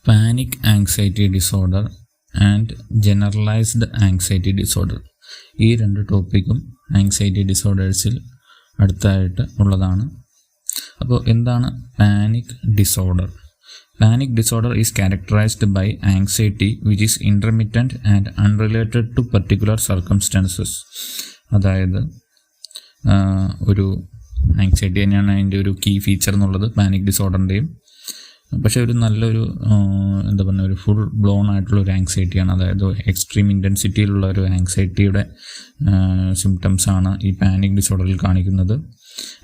Panic anxiety disorder and generalized anxiety disorder. ഈ രണ്ട് ടോപ്പിക്കും ആങ്സൈറ്റി ഡിസോർഡേഴ്സിൽ അടുത്തായിട്ട് ഉള്ളതാണ്. അപ്പോൾ എന്താണ് panic disorder? Panic disorder is characterized by anxiety which is intermittent and unrelated to particular circumstances. അതായത് ഒരു ആങ്സൈറ്റി തന്നെയാണ് അതിൻ്റെ ഒരു കീ ഫീച്ചർ എന്നുള്ളത് പാനിക് ഡിസോർഡറിൻ്റെയും. പക്ഷേ ഒരു നല്ലൊരു ഒരു ഫുൾ ബ്ലോൺ ആയിട്ടുള്ള ഒരു ആങ്സൈറ്റിയാണ്. അതായത് എക്സ്ട്രീം ഇൻറ്റൻസിറ്റിയിലുള്ള ഒരു ആങ്സൈറ്റിയുടെ സിംറ്റംസാണ് ഈ പാനിക് ഡിസോർഡറിൽ കാണിക്കുന്നത്.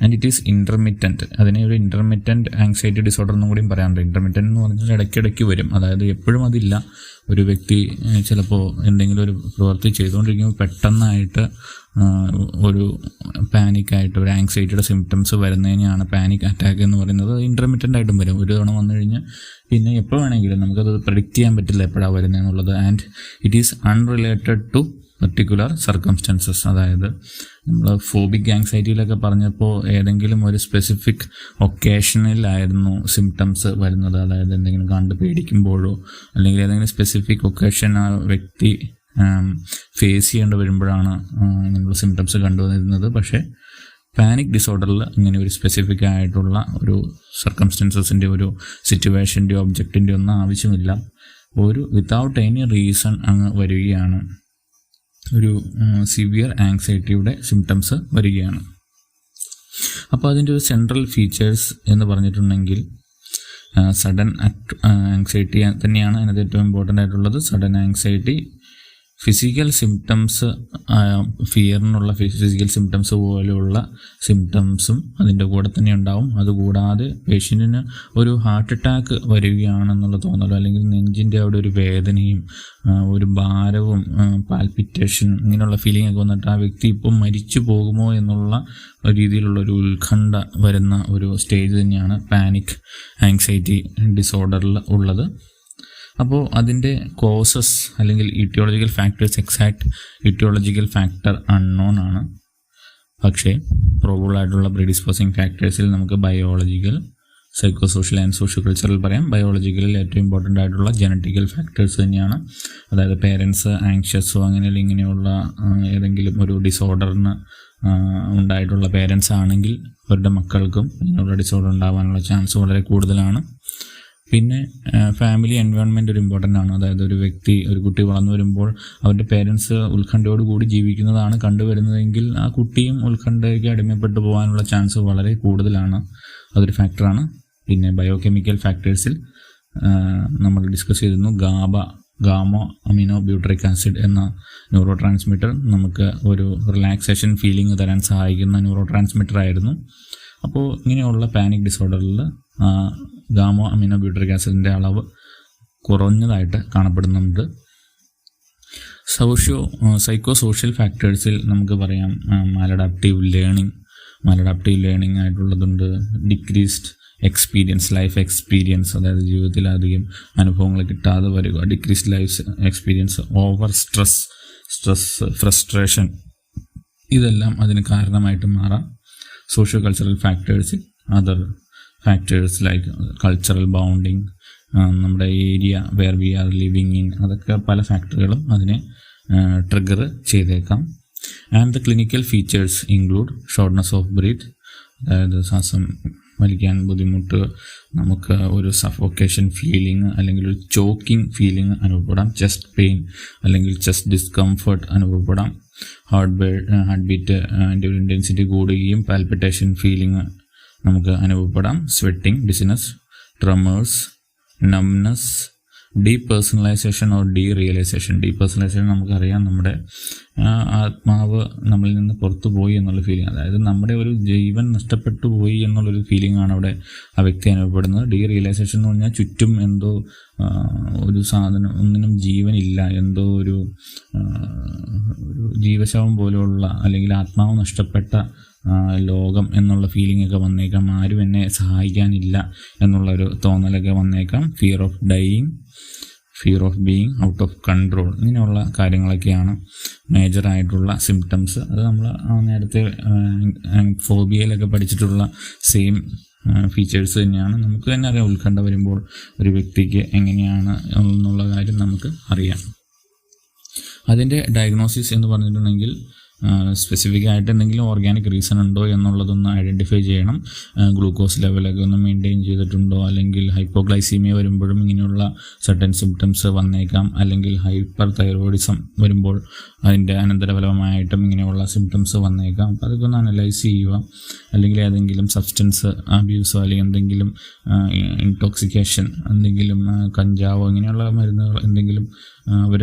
And it is intermittent. അതിനെ ഒരു ഇൻ്റർമിറ്റൻറ്റ് ആങ്സൈറ്റി ഡിസോർഡർ എന്നും കൂടിയും പറയാറുണ്ട്. ഇൻ്റർമിറ്റൻറ്റ് എന്ന് പറഞ്ഞാൽ ഇടയ്ക്കിടയ്ക്ക് വരും. അതായത് എപ്പോഴും അതില്ല. ഒരു വ്യക്തി ചിലപ്പോൾ എന്തെങ്കിലും ഒരു പ്രവൃത്തി ചെയ്തുകൊണ്ടിരിക്കുമ്പോൾ പെട്ടെന്നായിട്ട് ഒരു പാനിക്കായിട്ട് ഒരു ആങ്സൈറ്റിയുടെ സിംറ്റംസ് വരുന്നതിനെയാണ് പാനിക് അറ്റാക്ക് എന്ന് പറയുന്നത്. ഇൻ്റർമിറ്റൻ്റ് ആയിട്ടും വരും. ഒരു തവണ വന്നു കഴിഞ്ഞാൽ പിന്നെ എപ്പോൾ വേണമെങ്കിലും നമുക്കത് പ്രെഡിക്റ്റ് ചെയ്യാൻ പറ്റില്ല എപ്പോഴാണ് വരുന്നതെന്നുള്ളത്. And it is unrelated to particular circumstances. അതായത് നമ്മൾ ഫോബിക് ആങ്സൈറ്റിയിലൊക്കെ പറഞ്ഞപ്പോൾ ഏതെങ്കിലും ഒരു സ്പെസിഫിക് ഒക്കേഷനിലായിരുന്നു സിംറ്റംസ് വരുന്നത്. അതായത് എന്തെങ്കിലും കണ്ട് പേടിക്കുമ്പോഴോ അല്ലെങ്കിൽ ഏതെങ്കിലും സ്പെസിഫിക് ഒക്കേഷൻ ആ വ്യക്തി ഫേസ് ചെയ്യേണ്ടി വരുമ്പോഴാണ് ഇങ്ങനെയുള്ള സിംറ്റംസ് കണ്ടുവന്നിരുന്നത്. പക്ഷേ പാനിക് ഡിസോർഡറിൽ ഇങ്ങനെ ഒരു സ്പെസിഫിക് ആയിട്ടുള്ള ഒരു സർക്കംസ്റ്റൻസസിൻ്റെ ഒരു സിറ്റുവേഷൻ്റെയോ ഒബ്ജക്റ്റിൻ്റെയോ ഒന്നും ആവശ്യമില്ല. ഒരു വിത്തൗട്ട് എനി റീസൺ അങ്ങ് വരികയാണ്, ഒരു സിവിയർ ആങ്സൈറ്റിയുടെ സിംറ്റംസ് വരികയാണ്. അപ്പോൾ അതിൻ്റെ ഒരു സെൻട്രൽ ഫീച്ചേഴ്സ് എന്ന് പറഞ്ഞിട്ടുണ്ടെങ്കിൽ സഡൻ ആങ്സൈറ്റി തന്നെയാണ് അതിനകത്ത് ഏറ്റവും ഇമ്പോർട്ടൻ്റ് ആയിട്ടുള്ളത്. സഡൻ ആങ്സൈറ്റി, ഫിസിക്കൽ സിംറ്റംസ്, ഫിയറിനുള്ള ഫിസിക്കൽ സിംറ്റംസ് പോലെയുള്ള സിംറ്റംസും അതിൻ്റെ കൂടെ തന്നെ ഉണ്ടാവും. അതുകൂടാതെ പേഷ്യൻറ്റിന് ഒരു ഹാർട്ട് അറ്റാക്ക് വരികയാണെന്നുള്ള തോന്നലോ അല്ലെങ്കിൽ നെഞ്ചിൻ്റെ അവിടെ ഒരു വേദനയും ഒരു ഭാരവും പാൽപിറ്റേഷൻ ഇങ്ങനെയുള്ള ഫീലിംഗ് ഒക്കെ വന്നിട്ട് ആ വ്യക്തി ഇപ്പം മരിച്ചു പോകുമോ എന്നുള്ള രീതിയിലുള്ളൊരു ഉത്കണ്ഠ വരുന്ന ഒരു സ്റ്റേജ് തന്നെയാണ് പാനിക് ആങ്സൈറ്റി ഡിസോർഡറിൽ ഉള്ളത്. അപ്പോൾ അതിൻ്റെ കോസസ് അല്ലെങ്കിൽ ഇറ്റിയോളജിക്കൽ ഫാക്ടേഴ്സ്, എക്സാക്ട് ഇറ്റിയോളജിക്കൽ ഫാക്ടർ അൺനോൺ ആണ്. പക്ഷേ പ്രോബബിൾ ആയിട്ടുള്ള പ്രീഡിസ്പോസിങ് ഫാക്ടേഴ്സിൽ നമുക്ക് biological, psycho social and socio cultural പറയാം. ബയോളജിക്കലിൽ ഏറ്റവും ഇമ്പോർട്ടൻ്റ് ആയിട്ടുള്ള ജനറ്റിക്കൽ ഫാക്ടേഴ്സ് തന്നെയാണ്. അതായത് പേരൻസ് ആങ്ഷ്യസോ അങ്ങനെയുള്ള ഇങ്ങനെയുള്ള ഏതെങ്കിലും ഒരു ഡിസോർഡറിന് ഉണ്ടായിട്ടുള്ള പേരൻസ് ആണെങ്കിൽ അവരുടെ മക്കൾക്കും ഇങ്ങനെയുള്ള ഡിസോർഡർ ഉണ്ടാകാനുള്ള ചാൻസ് വളരെ കൂടുതലാണ്. പിന്നെ ഫാമിലി എൻവയോൺമെൻറ്റ് ഒരു ഇമ്പോർട്ടൻ്റ് ആണ്. അതായത് ഒരു കുട്ടി വളർന്നു വരുമ്പോൾ അവരുടെ പേരൻസ് ഉത്കണ്ഠയോടുകൂടി ജീവിക്കുന്നതാണ് കണ്ടുവരുന്നതെങ്കിൽ ആ കുട്ടിയും ഉത്കണ്ഠയ്ക്ക് അടിമപ്പെട്ടു പോകാനുള്ള ചാൻസ് വളരെ കൂടുതലാണ്. അതൊരു ഫാക്ടറാണ്. പിന്നെ ബയോകെമിക്കൽ ഫാക്ടേഴ്സിൽ നമ്മൾ ഡിസ്കസ് ചെയ്തിരുന്നു. ഗാമോ അമിനോ ബ്യൂട്രിക് ആസിഡ് എന്ന ന്യൂറോ ട്രാൻസ്മിറ്റർ നമുക്ക് ഒരു റിലാക്സേഷൻ ഫീലിംഗ് തരാൻ സഹായിക്കുന്ന ന്യൂറോ ട്രാൻസ്മിറ്റർ ആയിരുന്നു. അപ്പോൾ ഇങ്ങനെയുള്ള പാനിക് ഡിസോർഡറിൽ ഗാമോ അമിനോ ബ്യൂട്രിക് ആസിഡിൻ്റെ അളവ് കുറഞ്ഞതായിട്ട് കാണപ്പെടുന്നുണ്ട്. സൈക്കോ സോഷ്യൽ ഫാക്ടേഴ്സിൽ നമുക്ക് പറയാം മാലഡാപ്റ്റീവ് ലേണിംഗ് ആയിട്ടുള്ളതുണ്ട്. ഡിക്രീസ്ഡ് എക്സ്പീരിയൻസ്, ലൈഫ് എക്സ്പീരിയൻസ്, അതായത് ജീവിതത്തിൽ അധികം അനുഭവങ്ങൾ കിട്ടാതെ വരിക, decreased life experience, over stress, frustration, ഇതെല്ലാം അതിന് കാരണമായിട്ട് മാറാം. സോഷ്യോ കൾച്ചറൽ ഫാക്ടേഴ്സിൽ other factors like cultural bounding, നമ്മുടെ area where we are living in, അതൊക്കെ പല ഫാക്ടറുകളും അതിനെ ട്രിഗർ ചെയ്തേക്കാം. And the clinical features include shortness of breath, അതായത് ശ്വാസം വലിക്കാൻ ബുദ്ധിമുട്ട്, നമുക്ക് ഒരു സഫോക്കേഷൻ ഫീലിംഗ് അല്ലെങ്കിൽ ഒരു ചോക്കിംഗ് ഫീലിംഗ് അനുഭവപ്പെടാം, ചെസ്റ്റ് പെയിൻ അല്ലെങ്കിൽ ചെസ്റ്റ് ഡിസ്കംഫർട്ട് അനുഭവപ്പെടാം, ഹാർട്ട് ബീറ്റ് അതിൻ്റെ ഒരു ഇൻറ്റൻസിറ്റി കൂടുകയും പാൽപിറ്റേഷൻ ഫീലിംഗ് നമുക്ക് അനുഭവപ്പെടാം, sweating, dizziness, tremors, numbness, depersonalisation or derealisation. Depersonalisation നമുക്കറിയാം, നമ്മുടെ ആത്മാവ് നമ്മളിൽ നിന്ന് പുറത്തു പോയി എന്നുള്ള ഫീലിംഗ്, അതായത് നമ്മുടെ ഒരു ജീവൻ നഷ്ടപ്പെട്ടു പോയി എന്നുള്ളൊരു ഫീലിംഗ് ആണ് അവിടെ ആ വ്യക്തി അനുഭവപ്പെടുന്നത്. ഡീറിയലൈസേഷൻ എന്ന് പറഞ്ഞാൽ ചുറ്റും എന്തോ ഒരു സാധനം, ഒന്നിനും ജീവനില്ല, എന്തോ ഒരു ജീവശവം പോലെയുള്ള അല്ലെങ്കിൽ ആത്മാവ് നഷ്ടപ്പെട്ട ലോകം എന്നുള്ള ഫീലിംഗ് ഒക്കെ വന്നേക്കാം. ആരും എന്നെ സഹായിക്കാനില്ല എന്നുള്ളൊരു തോന്നലൊക്കെ വന്നേക്കാം. Fear of dying, fear of being out of control, ഇങ്ങനെയുള്ള കാര്യങ്ങളൊക്കെയാണ് മേജറായിട്ടുള്ള സിംറ്റംസ്. അത് നമ്മൾ നേരത്തെ ഫോബിയയിലൊക്കെ പഠിച്ചിട്ടുള്ള സെയിം ഫീച്ചേഴ്സ് തന്നെയാണ്. നമുക്ക് തന്നെ അറിയാം ഉത്കണ്ഠ വരുമ്പോൾ ഒരു വ്യക്തിക്ക് എങ്ങനെയാണ് എന്നുള്ള കാര്യം നമുക്ക് അറിയാം. അതിൻ്റെ ഡയഗ്നോസിസ് എന്ന് പറഞ്ഞിട്ടുണ്ടെങ്കിൽ സ്പെസിഫിക് ആയിട്ട് എന്തെങ്കിലും ഓർഗാനിക് റീസൺ ഉണ്ടോ എന്നുള്ളതൊന്ന് ഐഡൻറ്റിഫൈ ചെയ്യണം. ഗ്ലൂക്കോസ് ലെവലൊക്കെ ഒന്ന് മെയിൻറ്റെയിൻ ചെയ്തിട്ടുണ്ടോ, അല്ലെങ്കിൽ ഹൈപ്പോഗ്ലൈസീമിയ വരുമ്പോഴും ഇങ്ങനെയുള്ള സർട്ടൻ സിംറ്റംസ് വന്നേക്കാം, അല്ലെങ്കിൽ ഹൈപ്പർ തൈറോയിഡിസം വരുമ്പോൾ അതിൻ്റെ അനന്തരഫലമായിട്ടും ഇങ്ങനെയുള്ള സിംറ്റംസ് വന്നേക്കാം. അപ്പോൾ അതൊക്കെ ഒന്ന് അനലൈസ് ചെയ്യുക. അല്ലെങ്കിൽ ഏതെങ്കിലും സബ്സ്റ്റൻസ് അബ്യൂസോ അല്ലെങ്കിൽ എന്തെങ്കിലും ഇൻടോക്സിക്കേഷൻ, എന്തെങ്കിലും കഞ്ചാവോ ഇങ്ങനെയുള്ള മരുന്നുകൾ എന്തെങ്കിലും അവർ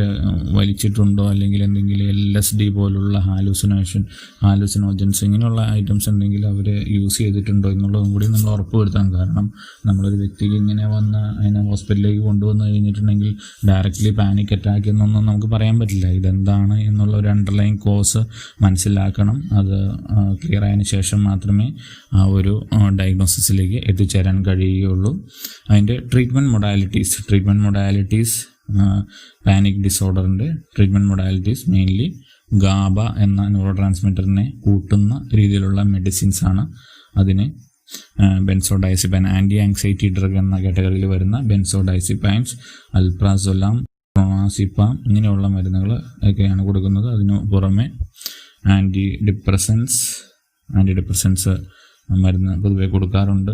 വലിച്ചിട്ടുണ്ടോ, അല്ലെങ്കിൽ എന്തെങ്കിലും LSD പോലുള്ള ഹാലൂസിനോജൻസ് ഇങ്ങനെയുള്ള ഐറ്റംസ് എന്തെങ്കിലും അവർ യൂസ് ചെയ്തിട്ടുണ്ടോ എന്നുള്ളതും കൂടി നമ്മൾ ഉറപ്പുവരുത്തണം. കാരണം നമ്മളൊരു വ്യക്തിക്ക് ഇങ്ങനെ വന്ന് അതിനെ ഹോസ്പിറ്റലിലേക്ക് കൊണ്ടുവന്ന് കഴിഞ്ഞിട്ടുണ്ടെങ്കിൽ ഡയറക്റ്റ്ലി പാനിക് അറ്റാക്ക് എന്നൊന്നും നമുക്ക് പറയാൻ പറ്റില്ല. ഇതെന്താണ് എന്നുള്ള ഒരു അണ്ടർലൈൻ കോസ് മനസ്സിലാക്കണം. അത് ക്ലിയർ ആയതിനു ശേഷം മാത്രമേ ആ ഒരു ഡയഗ്നോസിസിലേക്ക് എത്തിച്ചേരാൻ കഴിയുകയുള്ളൂ. അതിൻ്റെ ട്രീറ്റ്മെൻറ്റ് മൊഡാലിറ്റീസ് പാനിക് ഡിസോർഡറിൻ്റെ ട്രീറ്റ്മെൻറ്റ് മൊഡാലിറ്റീസ് മെയിൻലി ഗാബ എന്ന ന്യൂറോ ട്രാൻസ്മിറ്ററിനെ കൂട്ടുന്ന രീതിയിലുള്ള മെഡിസിൻസ് ആണ്. അതിന് ബെൻസോഡൈസിപ്പൈൻ, ആൻറ്റി ആങ്സൈറ്റി ഡ്രഗ് എന്ന കാറ്റഗറിയിൽ വരുന്ന ബെൻസോഡൈസിപ്പൈൻസ്, അൽപ്രാസോലാം, ക്ലോണാസിപ്പാം ഇങ്ങനെയുള്ള മരുന്നുകൾ ഒക്കെയാണ് കൊടുക്കുന്നത്. അതിനു പുറമെ ആൻറ്റി ഡിപ്രസൻസ് മരുന്ന് പൊതുവെ കൊടുക്കാറുണ്ട്.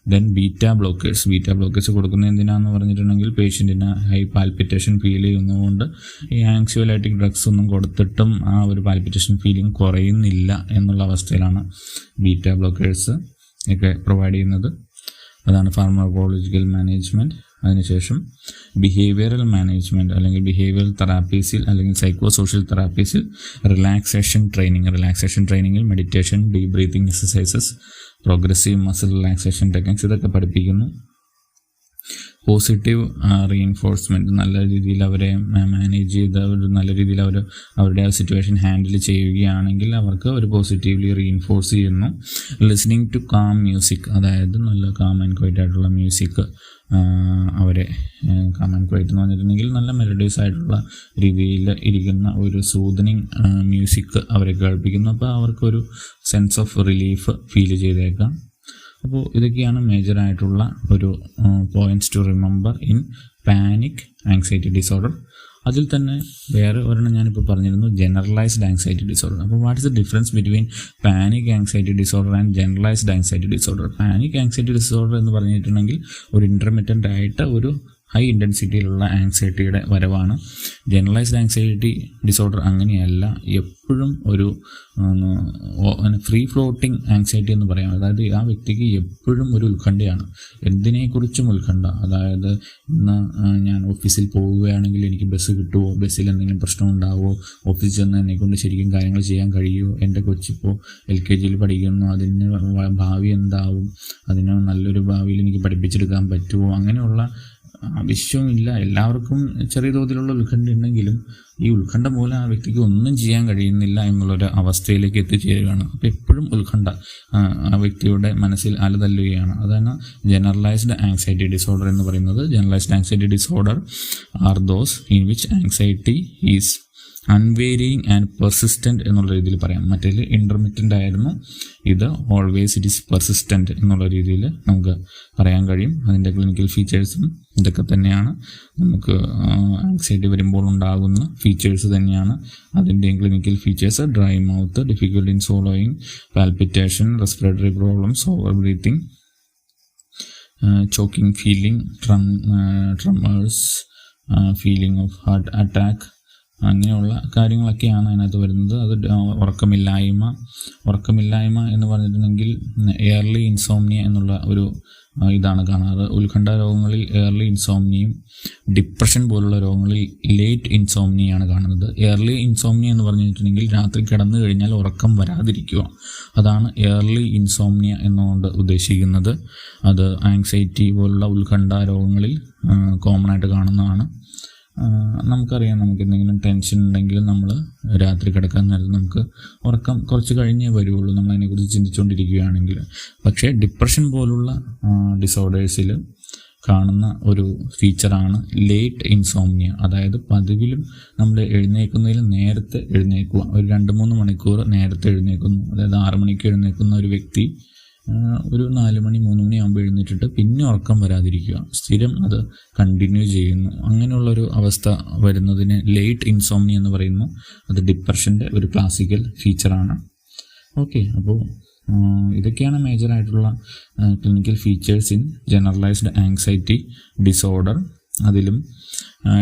ദെൻ ബീറ്റാ ബ്ലോക്കേഴ്സ് കൊടുക്കുന്നത് എന്തിനാണെന്ന് പറഞ്ഞിട്ടുണ്ടെങ്കിൽ പേഷ്യൻറ്റിന് ഹൈ പാൽപിറ്റേഷൻ ഫീൽ ചെയ്യുന്നതുകൊണ്ട് ഈ ആങ്സിയോലൈറ്റിക് ഡ്രഗ്സ് ഒന്നും കൊടുത്തിട്ടും ആ ഒരു പാൽപിറ്റേഷൻ ഫീലിംഗ് കുറയുന്നില്ല എന്നുള്ള അവസ്ഥയിലാണ് ബീറ്റാ ബ്ലോക്കേഴ്സ് ഒക്കെ പ്രൊവൈഡ് ചെയ്യുന്നത്. അതാണ് ഫാർമക്കോളജിക്കൽ മാനേജ്മെൻറ്റ്. അതിനുശേഷം ബിഹേവിയറൽ മാനേജ്മെൻറ്റ് അല്ലെങ്കിൽ ബിഹേവിയറൽ തെറാപ്പീസിൽ അല്ലെങ്കിൽ സൈക്കോ സോഷ്യൽ തെറാപ്പീസിൽ റിലാക്സേഷൻ ട്രെയിനിങ്ങിൽ meditation, deep breathing exercises, progressive muscle relaxation techniques ഇതൊക്കെ പഠിപ്പിക്കുന്നു. പോസിറ്റീവ് റീഇൻഫോഴ്സ്മെൻറ്റ്, നല്ല രീതിയിൽ അവരെ മാനേജ് ചെയ്ത് നല്ല രീതിയിൽ അവരുടെ ആ സിറ്റുവേഷൻ ഹാൻഡിൽ ചെയ്യുകയാണെങ്കിൽ അവർക്ക് ഒരു പോസിറ്റീവ്ലി റീഇൻഫോഴ്സ് ചെയ്യുന്നു. ലിസണിങ് ടു കാം മ്യൂസിക്, അതായത് നല്ല കാം ആൻഡ് ക്വയറ്റ് ആയിട്ടുള്ള മ്യൂസിക് അവരെ കാം ആൻഡ് ക്വയറ്റ് എന്ന് പറഞ്ഞിട്ടുണ്ടെങ്കിൽ നല്ല മെലഡീസ് ആയിട്ടുള്ള രീതിയിൽ ഇരിക്കുന്ന ഒരു സൂദനിങ് മ്യൂസിക് അവരെ കേൾപ്പിക്കുന്നു. അപ്പോൾ അവർക്കൊരു സെൻസ് ഓഫ് റിലീഫ് ഫീൽ ചെയ്തേക്കാം. അപ്പോൾ ഇതൊക്കെയാണ് മേജറായിട്ടുള്ള ഒരു points to remember in panic anxiety disorder. അതിൽ തന്നെ വേറെ ഒരെണ്ണം ഞാനിപ്പോൾ പറഞ്ഞിരുന്നു, ജനറലൈസ്ഡ് ആങ്സൈറ്റി ഡിസോർഡർ. അപ്പോൾ what is the difference between panic anxiety disorder and generalized anxiety disorder? Panic anxiety disorder എന്ന് പറഞ്ഞിട്ടുണ്ടെങ്കിൽ ഒരു ഇൻ്റർമിറ്റൻ്റ് ആയിട്ട് ഒരു ഹൈ ഇൻറ്റൻസിറ്റിയിലുള്ള ആങ്സൈറ്റിയുടെ വരവാണ്. ജനറലൈസ്ഡ് ആങ്സൈറ്റി ഡിസോർഡർ അങ്ങനെയല്ല, എപ്പോഴും ഒരു ഫ്രീ ഫ്ലോട്ടിംഗ് ആങ്സൈറ്റി എന്ന് പറയാം. അതായത് ആ വ്യക്തിക്ക് എപ്പോഴും ഒരു ഉത്കണ്ഠയാണ്, എന്തിനെക്കുറിച്ചും ഉത്കണ്ഠ. അതായത് ഇന്ന് ഞാൻ ഓഫീസിൽ പോവുകയാണെങ്കിൽ എനിക്ക് ബസ് കിട്ടുമോ, ബസ്സിൽ എന്തെങ്കിലും പ്രശ്നം ഉണ്ടാവുമോ, ഓഫീസിൽ ചെന്ന് എന്നെക്കൊണ്ട് ശരിക്കും കാര്യങ്ങൾ ചെയ്യാൻ കഴിയുമോ, എൻ്റെ കൊച്ചിപ്പോൾ LKG പഠിക്കുന്നു, അതിന് ഭാവി എന്താവും, അതിന് നല്ലൊരു ഭാവിയിൽ എനിക്ക് പഠിപ്പിച്ചെടുക്കാൻ പറ്റുമോ, അങ്ങനെയുള്ള ആവശ്യവുമില്ല. എല്ലാവർക്കും ചെറിയ തോതിലുള്ള ഉത്കണ്ഠ ഉണ്ടെങ്കിലും ഈ ഉത്കണ്ഠ മൂലം ആ വ്യക്തിക്ക് ഒന്നും ചെയ്യാൻ കഴിയുന്നില്ല എന്നുള്ളൊരു അവസ്ഥയിലേക്ക് എത്തിച്ചേരുകയാണ്. അപ്പോൾ എപ്പോഴും ഉത്കണ്ഠ ആ വ്യക്തിയുടെ മനസ്സിൽ അലതല്ലുകയാണ്. അതാണ് ജനറലൈസ്ഡ് ആങ്സൈറ്റി ഡിസോർഡർ എന്ന് പറയുന്നത്. Generalised anxiety disorder are those in which anxiety is unvarying and persistent എന്നുള്ള രീതിയിൽ പറയാം. മറ്റേത് ഇൻ്റർമിറ്റൻ്റ് ആയിരുന്നു, ഇത് ഓൾവേസ് ഇറ്റ് ഈസ് പെർസിസ്റ്റൻറ്റ് എന്നുള്ള രീതിയിൽ നമുക്ക് പറയാൻ കഴിയും. അതിൻ്റെ ക്ലിനിക്കൽ ഫീച്ചേഴ്സും ഇതൊക്കെ തന്നെയാണ്. നമുക്ക് ആങ്സൈറ്റി വരുമ്പോൾ ഉണ്ടാകുന്ന ഫീച്ചേഴ്സ് തന്നെയാണ് അതിൻ്റെയും clinical features. Dry mouth, difficulty in swallowing, palpitation, respiratory problems, over breathing, choking feeling, tremors, feeling of heart attack, അങ്ങനെയുള്ള കാര്യങ്ങളൊക്കെയാണ് അതിനകത്ത് വരുന്നത്. അത് ഉറക്കമില്ലായ്മ എന്ന് പറഞ്ഞിട്ടുണ്ടെങ്കിൽ എയർലി ഇൻസോംനിയ എന്നുള്ള ഒരു ഇതാണ് കാണാറ്. ഉത്കണ്ഠ രോഗങ്ങളിൽ എയർലി ഇൻസോംനിയയും ഡിപ്രഷൻ പോലുള്ള രോഗങ്ങളിൽ ലേറ്റ് ഇൻസോംനിയാണ് കാണുന്നത്. എയർലി ഇൻസോംനിയ എന്ന് പറഞ്ഞിട്ടുണ്ടെങ്കിൽ രാത്രി കിടന്നു കഴിഞ്ഞാൽ ഉറക്കം വരാതിരിക്കുക, അതാണ് എയർലി ഇൻസോംനിയ എന്നുകൊണ്ട് ഉദ്ദേശിക്കുന്നത്. അത് ആങ്സൈറ്റി പോലുള്ള ഉത്കണ്ഠ രോഗങ്ങളിൽ കോമൺ ആയിട്ട് കാണുന്നതാണ്. നമുക്കറിയാം, നമുക്ക് എന്തെങ്കിലും ടെൻഷൻ ഉണ്ടെങ്കിലും നമ്മൾ രാത്രി കിടക്കാൻ നേരം നമുക്ക് ഉറക്കം കുറച്ച് കഴിഞ്ഞേ വരുള്ളൂ നമ്മളതിനെക്കുറിച്ച് ചിന്തിച്ചുകൊണ്ടിരിക്കുകയാണെങ്കിൽ. പക്ഷേ ഡിപ്രഷൻ പോലുള്ള ഡിസോർഡേഴ്സിൽ കാണുന്ന ഒരു ഫീച്ചറാണ് ലേറ്റ് ഇൻസോംനിയ. അതായത് പതിവിലും നമ്മൾ എഴുന്നേൽക്കുന്നതിൽ നേരത്തെ എഴുന്നേൽക്കുക, ഒരു 2-3 മണിക്കൂർ നേരത്തെ എഴുന്നേൽക്കുന്നു. അതായത് 6 മണിക്ക് എഴുന്നേൽക്കുന്ന ഒരു വ്യക്തി ഒരു 4 മണി 3 മണിയാകുമ്പോൾ എഴുന്നേറ്റിട്ട് പിന്നെ ഉറക്കം വരാതിരിക്കുക, സ്ഥിരം അത് കണ്ടിന്യൂ ചെയ്യുന്നു. അങ്ങനെയുള്ളൊരു അവസ്ഥ വരുന്നതിന് ലേറ്റ് ഇൻസോംനി എന്ന് പറയുന്നു. അത് ഡിപ്രഷൻ്റെ ഒരു ക്ലാസിക്കൽ ഫീച്ചറാണ്. ഓക്കെ, അപ്പോൾ ഇതൊക്കെയാണ് മേജറായിട്ടുള്ള clinical features in generalised anxiety disorder. അതിലും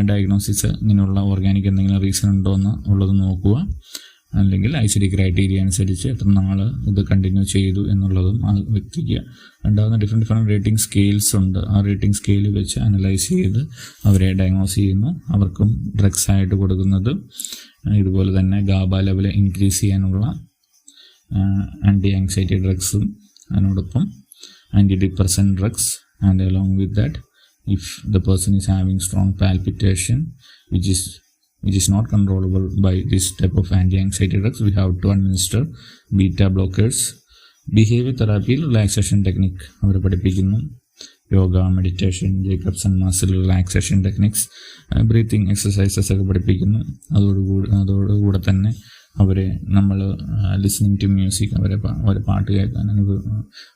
ഡയഗ്നോസിസ് ഇങ്ങനെയുള്ള ഓർഗാനിക് എന്തെങ്കിലും റീസൺ ഉണ്ടോ എന്ന് ഉള്ളത് നോക്കുക. അല്ലെങ്കിൽ ICD ക്രൈറ്റീരിയ അനുസരിച്ച് എത്ര നാൾ ഇത് കണ്ടിന്യൂ ചെയ്തു എന്നുള്ളതും ആ വ്യക്തിക്ക് ഉണ്ടാകുന്ന ഡിഫറെൻറ്റ് റേറ്റിംഗ് സ്കെയിൽസ് ഉണ്ട്. ആ റേറ്റിംഗ് സ്കെയിൽ വെച്ച് അനലൈസ് ചെയ്ത് അവരെ ഡയഗ്നോസ് ചെയ്യുന്നു. അവർക്കും ഡ്രഗ്സ് ആയിട്ട് കൊടുക്കുന്നത് ഇതുപോലെ തന്നെ ഗാബ ലെവൽ ഇൻക്രീസ് ചെയ്യാനുള്ള ആൻറ്റി ആങ്സൈറ്റി ഡ്രഗ്സും അതിനോടൊപ്പം anti depressant drugs. And along with that, if the person is having strong palpitation which is not controllable by this type of anti-anxiety drugs, we have to administer beta blockers. Behavior therapy, relaxation technique അവരെ പഠിപ്പിക്കുന്നു. Yoga, meditation, Jacobson muscle relaxation techniques, breathing exercises ഒക്കെ പഠിപ്പിക്കുന്നു. അതോടുകൂടെ തന്നെ അവരെ നമ്മൾ listening to music, അവരെ പാട്ട് കേൾക്കാൻ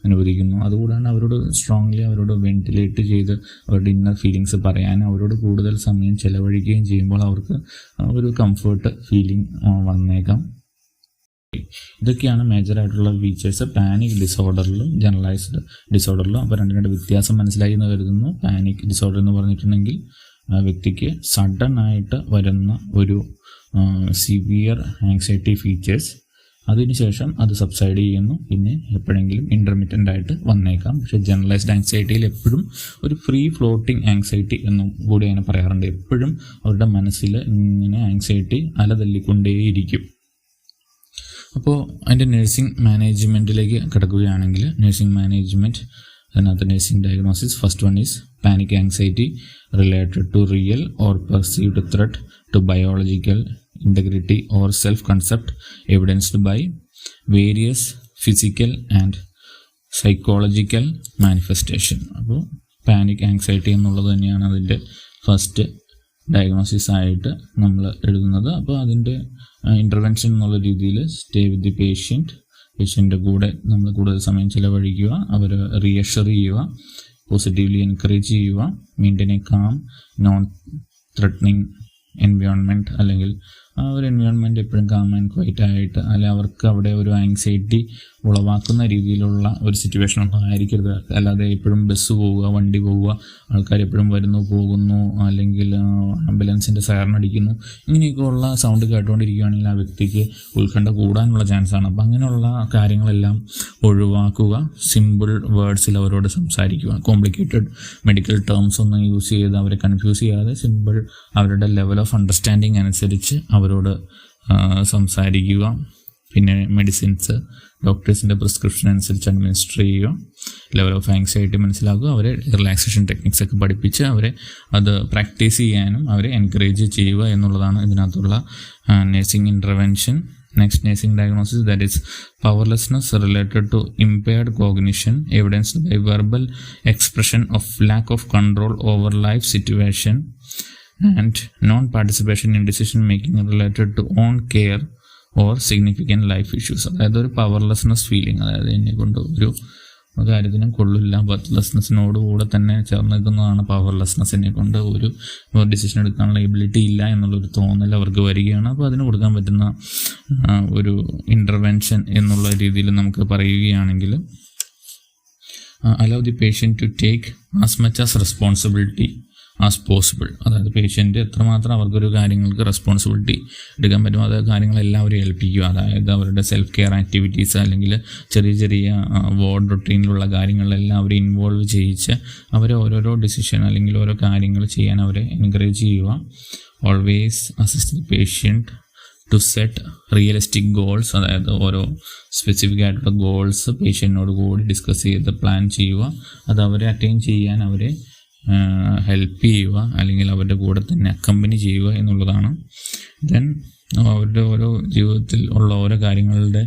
അനുവദിക്കുന്നു. അതുകൂടാണ്ട് അവരോട് സ്ട്രോങ്ലി അവരോട് വെന്റിലേറ്റ് ചെയ്ത് അവരുടെ ഇന്നർ ഫീലിങ്സ് പറയാനും അവരോട് കൂടുതൽ സമയം ചെലവഴിക്കുകയും ചെയ്യുമ്പോൾ അവർക്ക് ഒരു കംഫർട്ട് ഫീലിംഗ് വന്നേക്കാം. ഇതൊക്കെയാണ് മേജറായിട്ടുള്ള ഫീച്ചേഴ്സ് പാനിക് ഡിസോർഡറിലും ജനറലൈസ്ഡ് ഡിസോർഡറിലും. അപ്പോൾ രണ്ടിൻ്റെ വ്യത്യാസം മനസ്സിലായി എന്ന് കരുതുന്നു. പാനിക് ഡിസോർഡർ എന്ന് പറഞ്ഞിട്ടുണ്ടെങ്കിൽ വ്യക്തിക്ക് സഡൻ ആയിട്ട് വരുന്ന ഒരു സിവിയർ ആങ്സൈറ്റി ഫീച്ചേഴ്സ്, അതിനുശേഷം അത് സബ്സൈഡ് ചെയ്യുന്നു, പിന്നെ എപ്പോഴെങ്കിലും ഇൻ്റർമിറ്റൻ്റ് ആയിട്ട് വന്നേക്കാം. പക്ഷേ ജനറലൈസ്ഡ് ആങ്സൈറ്റിയിൽ എപ്പോഴും ഒരു ഫ്രീ ഫ്ലോട്ടിംഗ് ആങ്സൈറ്റി എന്നും കൂടി അങ്ങനെ പറയാറുണ്ട്. എപ്പോഴും അവരുടെ മനസ്സിൽ ഇങ്ങനെ ആങ്സൈറ്റി അലതല്ലിക്കൊണ്ടേയിരിക്കും. അപ്പോൾ അതിൻ്റെ നഴ്സിംഗ് മാനേജ്മെൻറ്റിലേക്ക് കിടക്കുകയാണെങ്കിൽ, നഴ്സിംഗ് മാനേജ്മെൻറ്റ് അതിനകത്ത് nursing diagnosis, first one is panic anxiety related to real or perceived threat to biological integrity or self-concept evidenced by various physical and psychological manifestation. അപ്പോൾ പാനിക് ആങ്സൈറ്റി എന്നുള്ളത് തന്നെയാണ് അതിൻ്റെ ഫസ്റ്റ് ഡയഗ്നോസിസ് ആയിട്ട് നമ്മൾ എഴുതുന്നത്. അപ്പോൾ അതിൻ്റെ ഇൻ്റർവെൻഷൻ എന്നുള്ള രീതിയിൽ സ്റ്റേ വിത്ത് ദി പേഷ്യൻ്റെ കൂടെ നമ്മൾ കൂടുതൽ സമയം ചിലവഴിക്കുക, അവർ റീഅഷർ ചെയ്യുക, പോസിറ്റീവ്ലി എൻകറേജ് ചെയ്യുക, maintain A calm non threatening environment, അല്ലെങ്കിൽ ആ ഒരു എൻവയോൺമെൻറ്റ് എപ്പോഴും കാം ആൻഡ് ക്വൈറ്റ് ആയിട്ട്, അല്ലെങ്കിൽ അവർക്ക് അവിടെ ഒരു ആങ്സൈറ്റി ഉളവാക്കുന്ന രീതിയിലുള്ള ഒരു സിറ്റുവേഷൻ ഒന്നും ആയിരിക്കരുത്. അല്ലാതെ എപ്പോഴും ബസ് പോവുക, വണ്ടി പോവുക, ആൾക്കാർ എപ്പോഴും വരുന്നു പോകുന്നു, അല്ലെങ്കിൽ ആംബുലൻസിൻ്റെ സൈറൺ അടിക്കുന്നു, ഇങ്ങനെയൊക്കെയുള്ള സൗണ്ട് കേട്ടുകൊണ്ടിരിക്കുകയാണെങ്കിൽ ആ വ്യക്തിക്ക് ഉത്കണ്ഠ കൂടാനുള്ള ചാൻസാണ്. അപ്പം അങ്ങനെയുള്ള കാര്യങ്ങളെല്ലാം ഒഴിവാക്കുക. സിമ്പിൾ വേർഡ്സിൽ അവരോട് സംസാരിക്കുക. കോംപ്ലിക്കേറ്റഡ് മെഡിക്കൽ ടേംസ് ഒന്നും യൂസ് ചെയ്ത് അവരെ കൺഫ്യൂസ് ചെയ്യാതെ സിമ്പിൾ അവരുടെ ലെവൽ ഓഫ് അണ്ടർസ്റ്റാൻഡിങ് അനുസരിച്ച് അവരോട് സംസാരിക്കുക. പിന്നെ മെഡിസിൻസ് ഡോക്ടേഴ്സിൻ്റെ പ്രിസ്ക്രിപ്ഷൻ അനുസരിച്ച് അഡ്മിനിസ്റ്റർ ചെയ്യുക. ലെവൽ ഓഫ് ആങ്സൈറ്റി മനസ്സിലാക്കുക. അവരെ റിലാക്സേഷൻ ടെക്നിക്സ് ഒക്കെ പഠിപ്പിച്ച് അവരെ അത് പ്രാക്ടീസ് ചെയ്യാനും അവരെ എൻകറേജ് ചെയ്യുക എന്നുള്ളതാണ് ഇതിനകത്തുള്ള nursing intervention. Next, nursing diagnosis, that is powerlessness related to impaired cognition evidenced by verbal expression of lack of control over life situation and non-participation in decision making related to own care or significant life issues. അതായത് ഒരു powerlessness feeling, അതായത് എന്നെ കൊണ്ട് ഒരു കാര്യത്തിനും കൊള്ളില്ല, ബർത്ത്ലെസ്നെസ്സിനോട് കൂടെ തന്നെ ചേർന്ന് നിൽക്കുന്നതാണ് പവർലെസ്നെസ്സിനെ കൊണ്ട്. ഒരു ഡിസിഷൻ എടുക്കാനുള്ള എബിലിറ്റി ഇല്ല എന്നുള്ളൊരു തോന്നൽ അവർക്ക് വരികയാണ്. അപ്പോൾ അതിന് കൊടുക്കാൻ പറ്റുന്ന ഒരു ഇൻ്റർവെൻഷൻ എന്നുള്ള രീതിയിൽ നമുക്ക് പറയുകയാണെങ്കിൽ, allow the patient to take as much as responsibility as possible. അതായത് പേഷ്യൻ്റ് എത്രമാത്രം അവർക്കൊരു കാര്യങ്ങൾക്ക് റെസ്പോൺസിബിലിറ്റി എടുക്കാൻ പറ്റുമോ അത് കാര്യങ്ങളെല്ലാം അവരെ ഏൽപ്പിക്കുക. അതായത് അവരുടെ സെൽഫ് കെയർ ആക്ടിവിറ്റീസ് അല്ലെങ്കിൽ ചെറിയ ചെറിയ വാർഡ് റൊട്ടീനിലുള്ള കാര്യങ്ങളിലെല്ലാം അവരെ ഇൻവോൾവ് ചെയ്യിച്ച് അവരെ ഓരോരോ ഡിസിഷൻ അല്ലെങ്കിൽ ഓരോ കാര്യങ്ങൾ ചെയ്യാൻ അവരെ എൻകറേജ് ചെയ്യുക. Always assist the patient to set realistic goals, അതായത് ഓരോ സ്പെസിഫിക് ആയിട്ടുള്ള ഗോൾസ് പേഷ്യൻറ്റിനോട് കൂടി ഡിസ്കസ് ചെയ്ത് പ്ലാൻ ചെയ്യുക. അത് അവരെ അറ്റൈൻ ചെയ്യാൻ അവരെ ഹെൽപ്പ് ചെയ്യുക അല്ലെങ്കിൽ അവരുടെ കൂടെ തന്നെ അക്കമ്പനി ചെയ്യുക എന്നുള്ളതാണ്. ദെൻ അവരുടെ ഓരോ ജീവിതത്തിൽ ഉള്ള ഓരോ കാര്യങ്ങളുടെ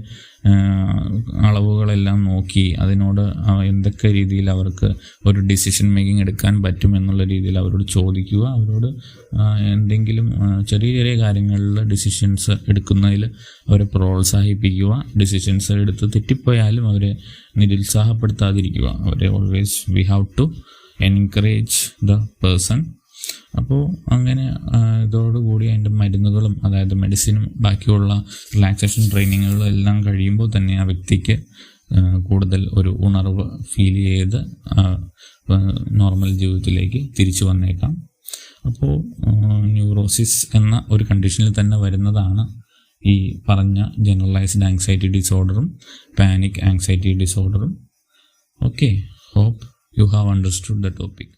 അളവുകളെല്ലാം നോക്കി അതിനോട് എന്തൊക്കെ രീതിയിൽ അവർക്ക് ഒരു ഡിസിഷൻ മേക്കിംഗ് എടുക്കാൻ പറ്റും എന്നുള്ള രീതിയിൽ അവരോട് ചോദിക്കുക. അവരോട് എന്തെങ്കിലും ചെറിയ ചെറിയ കാര്യങ്ങളിൽ ഡിസിഷൻസ് എടുക്കുന്നതിൽ അവരെ പ്രോത്സാഹിപ്പിക്കുക. ഡിസിഷൻസ് എടുത്ത് തെറ്റിപ്പോയാലും അവരെ നിരുത്സാഹപ്പെടുത്താതിരിക്കുക. അവരെ always we have to encourage the person. അപ്പോൾ അങ്ങനെ ഇതോടുകൂടി അതിൻ്റെ മരുന്നുകളും, അതായത് മെഡിസിനും ബാക്കിയുള്ള റിലാക്സേഷൻ ട്രെയിനിങ്ങുകളും എല്ലാം കഴിയുമ്പോൾ തന്നെ ആ വ്യക്തിക്ക് കൂടുതൽ ഒരു ഉണർവ് ഫീൽ ചെയ്ത് നോർമൽ ജീവിതത്തിലേക്ക് തിരിച്ചു വന്നേക്കാം. അപ്പോൾ ന്യൂറോസിസ് എന്ന ഒരു കണ്ടീഷനിൽ തന്നെ വരുന്നതാണ് ഈ പറഞ്ഞ ജനറലൈസ്ഡ് ആങ്സൈറ്റി ഡിസോർഡറും പാനിക് ആങ്സൈറ്റി ഡിസോർഡറും. Okay, hope you have understood the topic.